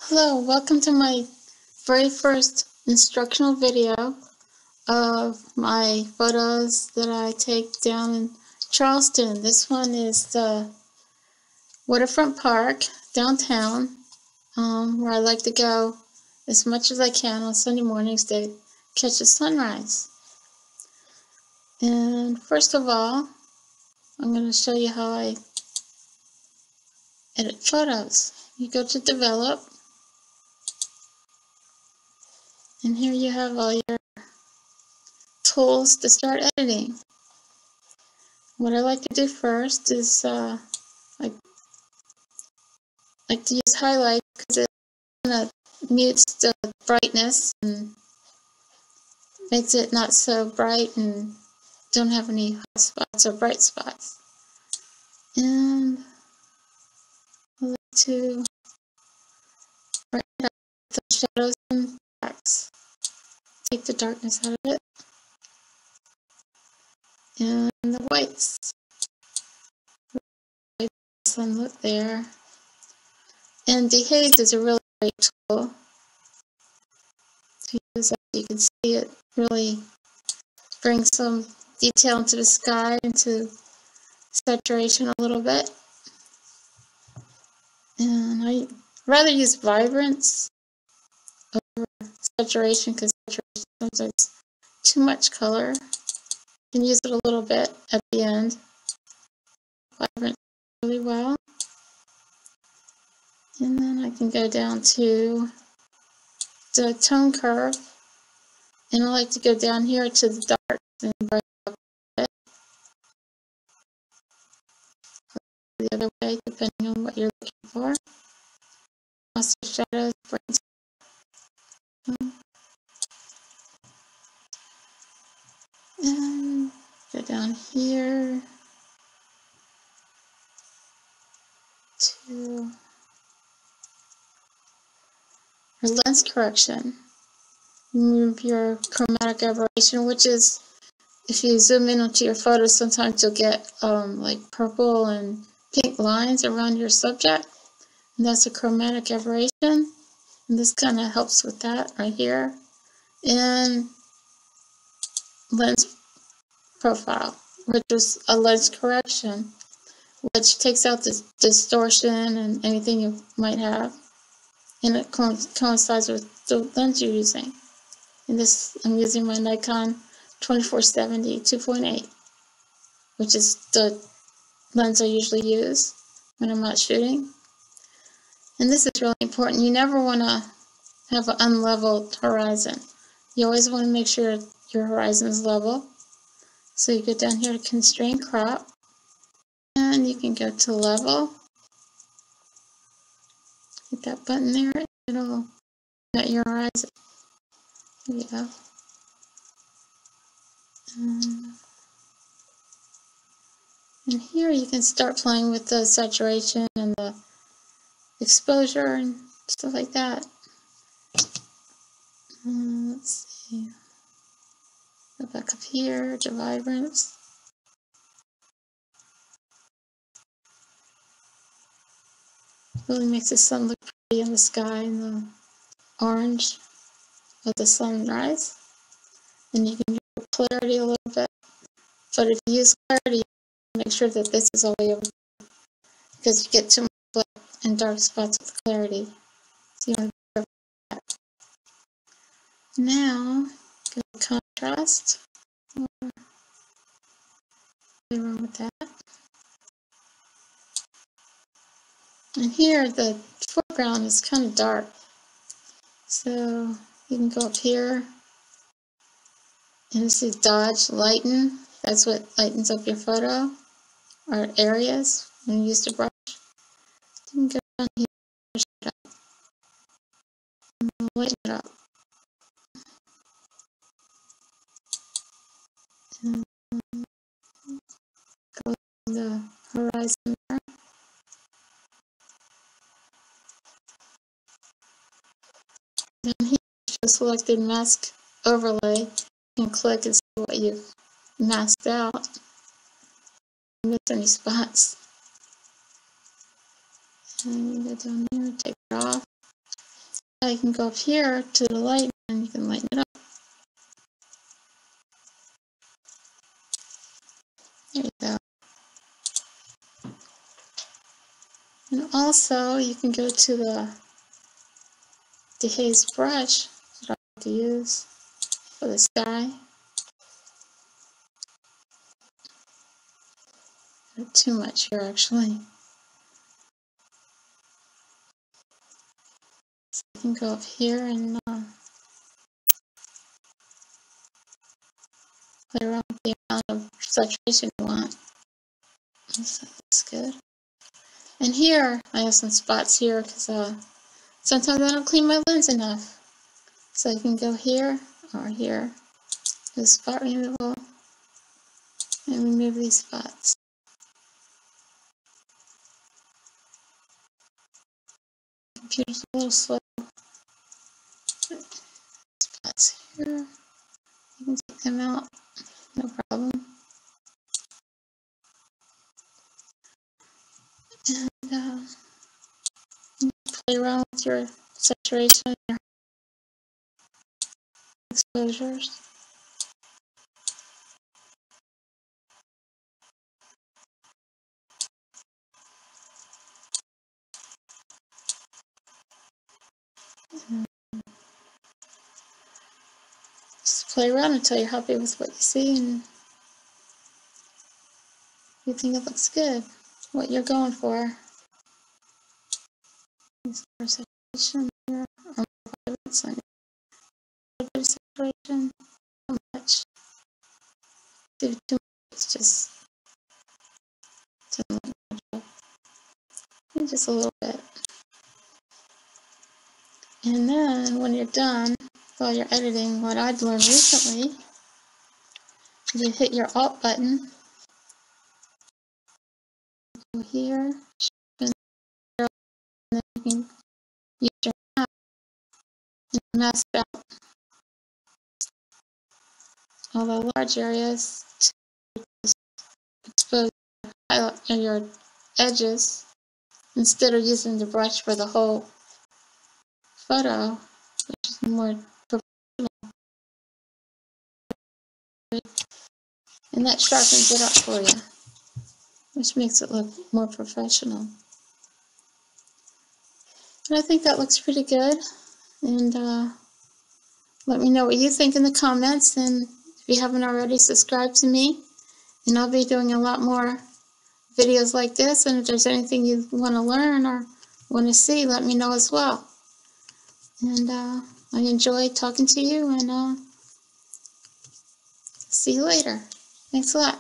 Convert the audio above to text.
Hello, welcome to my very first instructional video of my photos that I take down in Charleston. This one is the waterfront park downtown, where I like to go as much as I can on Sunday mornings to catch the sunrise. And first of all, I'm going to show you how I edit photos. You go to Develop, and here you have all your tools to start editing. What I like to do first is I like to use highlight because it kind of mutes the brightness and makes it not so bright and don't have any hot spots or bright spots. And I like to brighten up the shadows and blacks. Take the darkness out of it. And the whites. The sun look there. And dehaze is a really great tool to use. As you can see, it really brings some detail into the sky, into saturation a little bit. And I rather use vibrance over saturation because saturation sometimes too much color. You can use it a little bit at the end. Vibrant really well. And then I can go down to the tone curve. And I like to go down here to the dark and brighten up a bit. The other way, depending on what you're looking for. Also shadows, brightens. And go down here to your lens correction. Remove your chromatic aberration, which is, if you zoom in onto your photos, sometimes you'll get like purple and pink lines around your subject. And that's a chromatic aberration. And this kind of helps with that right here. And lens profile, which is a lens correction, which takes out the distortion and anything you might have. And it coincides with the lens you're using. In this, I'm using my Nikon 2470 2.8, which is the lens I usually use when I'm not shooting. And this is really important. You never want to have an unleveled horizon. You always want to make sure your horizon is level. So you go down here to Constrain Crop, and you can go to Level. Hit that button there, and it'll net your horizon. There you go. And here you can start playing with the saturation and the exposure and stuff like that. Let's see. Go back up here to vibrance. Really makes the sun look pretty in the sky and the orange of the sunrise. And you can use clarity a little bit. But if you use clarity, make sure that this is all the way over, because you get too much black and dark spots with clarity. So you want to be careful with that. Now, go to contrast. Nothing wrong with that. And here, the foreground is kind of dark. So you can go up here, and this is Dodge Lighten. That's what lightens up your photo, or areas, when you use the brush. You can go down here and brush it up. And lighten it up. And go to the horizon there. Down here, show selected mask overlay. You can click and see what you've masked out. Miss any spots. And you go down here, take it off. you can go up here to the light and you can lighten it up. There you go. And also you can go to the haze brush that I like to use for the sky. Not too much here actually. So you can go up here and play around with the amount of saturation you want. So that's good. And here, I have some spots here because sometimes I don't clean my lens enough. So you can go here or here, do spot removal, and remove these spots. Computer's a little slow. Spots here, you can take them out, no problem. And you play around with your saturation, your exposures. Just play around until you're happy with what you see and you think it looks good, what you're going for. Saturation here, or violence on your saturation. Not much. Do too much. It's just just a little bit. And then when you're done while you're editing, what I've learned recently is you hit your Alt button. Go here, and then you can use your map and mask out all the large areas to expose your edges instead of using the brush for the whole photo, which is more professional. And that sharpens it up for you, which makes it look more professional. And I think that looks pretty good. And let me know what you think in the comments. And if you haven't already, subscribe to me. And I'll be doing a lot more videos like this. And if there's anything you want to learn or want to see, let me know as well. And I enjoy talking to you. And see you later. Thanks a lot.